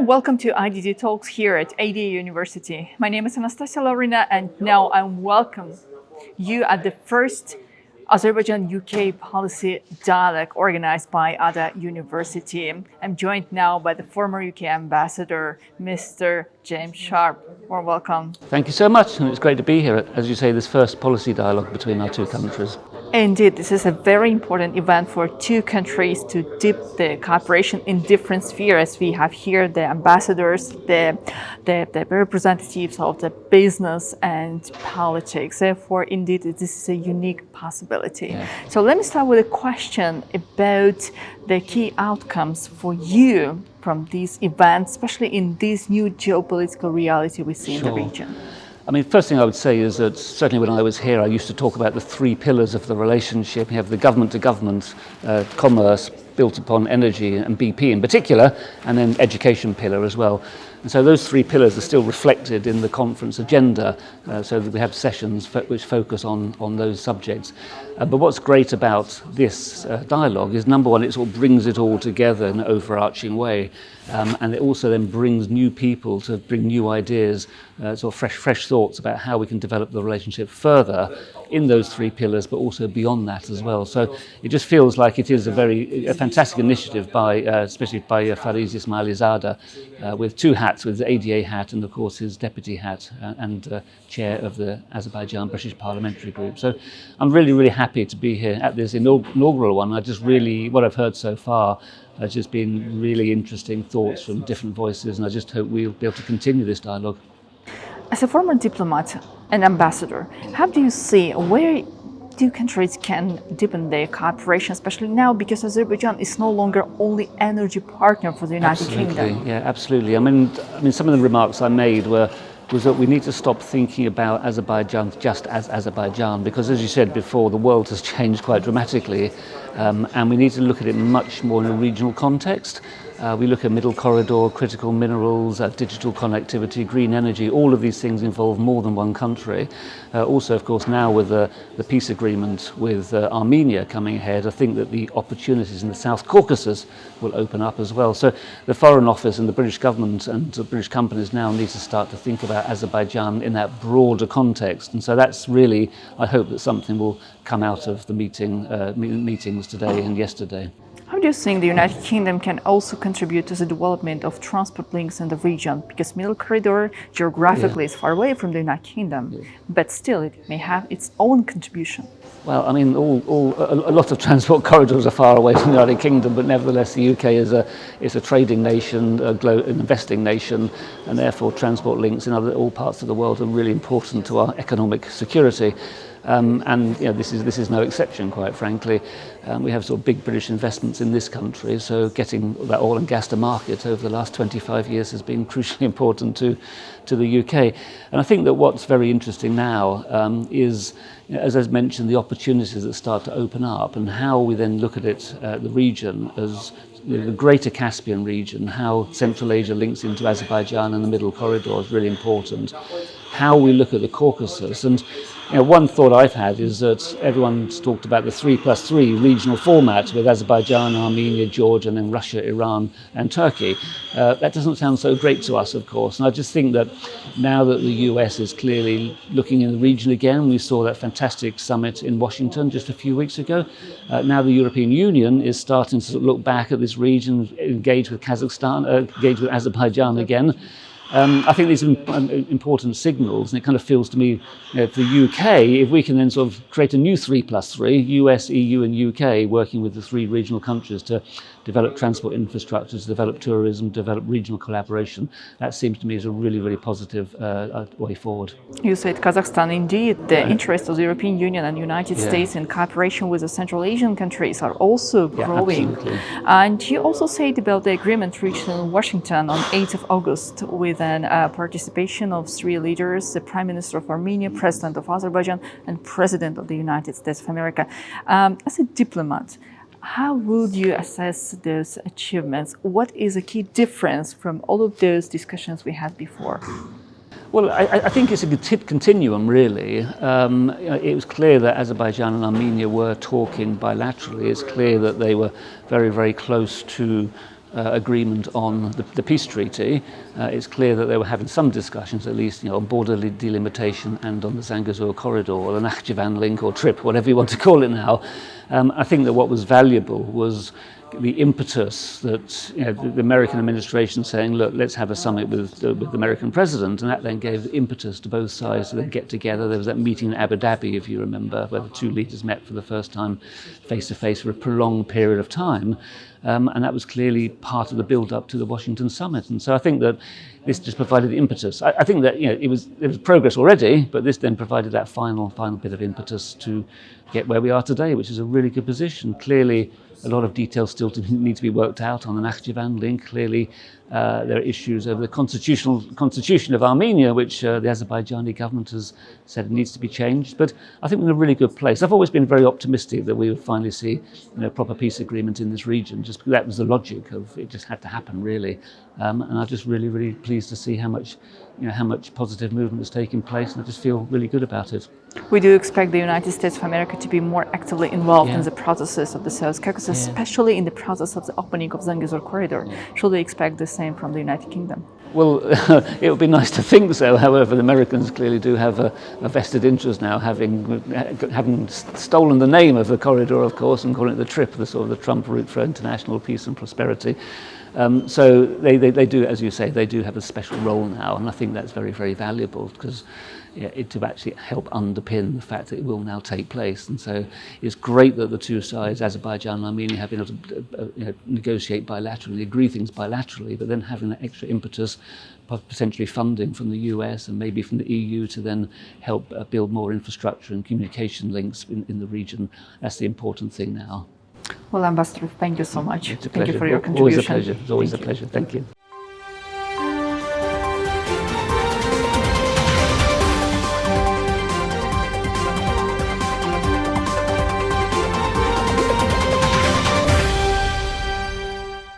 welcome to IDDTalks here at ADA University. My name is Anastasia Lorina, and now I welcome you at the first Azerbaijan-UK policy dialogue organized by ADA University. I'm joined now by the former UK ambassador, Mr. James Sharp. Warm welcome. Thank you so much, and it's great to be here at, as you say, this first policy dialogue between our two countries. Indeed, this is a very important event for two countries to deep the cooperation in different spheres. We have here the ambassadors, the representatives of the business and politics. Therefore, indeed, this is a unique possibility. Yeah. So let me start with a question about the key outcomes for you from these events, especially in this new geopolitical reality we see in the region. I mean, first thing I would say is that certainly when I was here, I used to talk about the three pillars of the relationship. You have the government-to-government commerce built upon energy and BP in particular, and then education pillar as well. And so those three pillars are still reflected in the conference agenda, so that we have sessions which focus on those subjects. But what's great about this dialogue is, number one, it sort of brings it all together in an overarching way. And it also then brings new people to bring new ideas, sort of fresh thoughts about how we can develop the relationship further in those three pillars, but also beyond that as well. So it just feels like it is a fantastic initiative by, especially by Fariz Ismailizada, with two hats, with the ADA hat and of course his deputy hat and chair of the Azerbaijan British Parliamentary Group. So I'm really happy to be here at this inaugural one. What I've heard so far has just been really interesting thoughts from different voices, and I just hope we'll be able to continue this dialogue. As a former diplomat and ambassador, how do you see where two countries can deepen their cooperation, especially now because Azerbaijan is no longer only energy partner for the United Kingdom? Yeah, absolutely. I mean, some of the remarks I made was that we need to stop thinking about Azerbaijan just as Azerbaijan, because as you said before, the world has changed quite dramatically, and we need to look at it much more in a regional context. We look at middle corridor, critical minerals, digital connectivity, green energy. All of these things involve more than one country. Also, of course, now with the peace agreement with Armenia coming ahead, I think that the opportunities in the South Caucasus will open up as well. So the Foreign Office and the British government and the British companies now need to start to think about Azerbaijan in that broader context. And so that's really, I hope that something will come out of the meetings today and yesterday. How do you think the United Kingdom can also contribute to the development of transport links in the region? Because Middle Corridor geographically is far away from the United Kingdom, but still it may have its own contribution. Well, I mean, a lot of transport corridors are far away from the United Kingdom, but nevertheless the UK is a trading nation, an investing nation, and therefore transport links in all parts of the world are really important to our economic security. And this is no exception, quite frankly. We have sort of big British investments in this country, so getting that oil and gas to market over the last 25 years has been crucially important to the UK. And I think that what's very interesting now is, as I mentioned, the opportunities that start to open up, and how we then look at it, the region as the greater Caspian region, how Central Asia links into Azerbaijan and the Middle Corridor is really important. How we look at the Caucasus, and one thought I've had is that everyone's talked about the 3+3 regional format with Azerbaijan, Armenia, Georgia, and then Russia, Iran, and Turkey. That doesn't sound so great to us, of course, and I just think that now that the US is clearly looking in the region again, we saw that fantastic summit in Washington just a few weeks ago. Now the European Union is starting to sort of look back at this region, engage with Kazakhstan, engage with Azerbaijan again. I think these are important signals, and it kind of feels to me, for the UK, if we can then sort of create a new 3+3, US, EU and UK, working with the three regional countries to develop transport infrastructure, to develop tourism, develop regional collaboration, that seems to me is a really positive way forward. You said Kazakhstan. Indeed, the interest of the European Union and United States in cooperation with the Central Asian countries are also growing. Absolutely. And you also said about the agreement reached in Washington on 8th of August with an participation of three leaders, the Prime Minister of Armenia, President of Azerbaijan, and President of the United States of America. As a diplomat, how would you assess those achievements? What is a key difference from all of those discussions we had before? Well, I think it's a continuum, really. It was clear that Azerbaijan and Armenia were talking bilaterally. It's clear that they were very close to agreement on the peace treaty, it's clear that they were having some discussions, at least, on border delimitation and on the Zangezur corridor, or the Nakhchivan link or trip, whatever you want to call it now. I think that what was valuable was the impetus that the American administration saying, look, let's have a summit with the American president, and that then gave impetus to both sides to then get together. There was that meeting in Abu Dhabi, if you remember, where the two leaders met for the first time face-to-face for a prolonged period of time, and that was clearly part of the build-up to the Washington summit. And so I think that this just provided the impetus. I think that there was progress already, but this then provided that final bit of impetus to get where we are today, which is a really good position. Clearly, a lot of details still need to be worked out on the Nakhchivan link. Clearly, there are issues over the constitution of Armenia, which the Azerbaijani government has said needs to be changed. But I think we're in a really good place. I've always been very optimistic that we would finally see a proper peace agreement in this region. Just that was the logic of it. Just had to happen, really. And I'm just really, really pleased to see how much positive movement is taking place, and I just feel really good about it. We do expect the United States of America to be more actively involved in the processes of the South Caucasus, especially in the process of the opening of Zangezur corridor. Should we expect the same from the United Kingdom? Well, it would be nice to think so. However, the Americans clearly do have a vested interest now, having stolen the name of the corridor, of course, and calling it the TRIP, the Trump route for international peace and prosperity. So they do, as you say, they do have a special role now, and I think that's very, very valuable because it to actually help underpin the fact that it will now take place. And so it's great that the two sides, Azerbaijan and Armenia, have been able to negotiate bilaterally, agree things bilaterally, but then having that extra impetus, potentially funding from the US and maybe from the EU to then help build more infrastructure and communication links in the region. That's the important thing now. Well, Ambassador, thank you so much. It's a thank pleasure. you for your contribution. Always a pleasure. It's always a pleasure. Thank you.